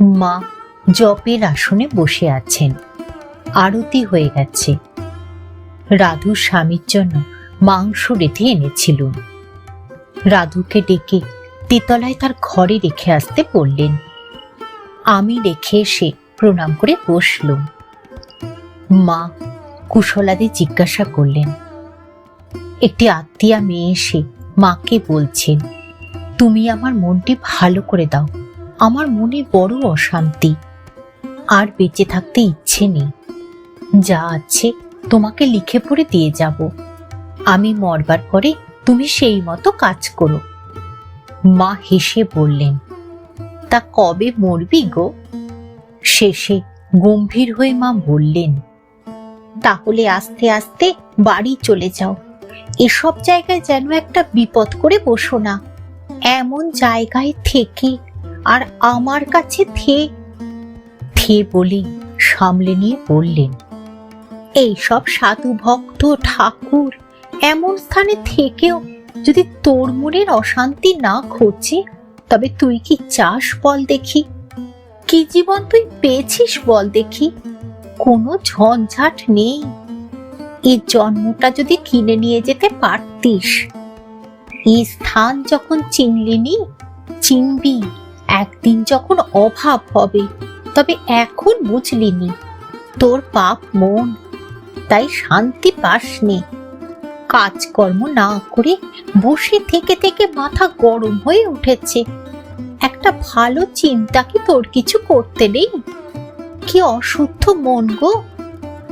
মা জপের আসনে বসে আছেন। আরতি হয়ে গেছে। রাধু স্বামীর জন্য মাংস রেঁধে এনেছিলুম। রাধুকে ডেকে তেতলায় তার ঘরে রেখে আসতে বললেন। আমি রেখে এসে প্রণাম করে বসলুম। মা কুশলাদি জিজ্ঞাসা করলেন। একটি আত্মীয়া মেয়ে এসে মাকে বলছেন, তুমি আমার মনটি ভালো করে দাও, আমার মনে বড় অশান্তি, আর বেঁচে থাকতে ইচ্ছে নেই। যা আছে তোমাকে লিখে পড়ে দিয়ে যাব, আমি মরবার পরে তুমি সেই মতো কাজ করো। মা হেসে বললেন, তা কবে মরবি গো? শেষে গম্ভীর হয়ে মা বললেন, তাহলে আস্তে আস্তে বাড়ি চলে যাও। এসব জায়গায় যেন একটা বিপদ করে বসো না। এমন জায়গায় থেকে আর আমার কাছে থে বলে সামলে নিয়ে বললেন, এইসব সাধু ভক্ত ঠাকুর এমন স্থানে থেকেও যদি তোর মনের অশান্তি না ঘটছে, তবে তুই কি চাস বল দেখি? কি জীবন তুই পেয়েছিস বল দেখি? কোনো ঝঞ্ঝাট নেই। এই জন্মটা যদি কিনে নিয়ে যেতে পারতিস। এই স্থান যখন চিনলিনি, চিনবি একদিন যখন অভাব হবে, তবে এখন বুঝলিনি তোর পাপ মন, তাই শান্তি পাসনি। কাজকর্ম না করে বসে থেকে থেকে মাথা গরম হয়ে উঠেছে। একটা ভালো চিন্তা কি তোর কিছু করতে নেই? কি অশুদ্ধ মন গো!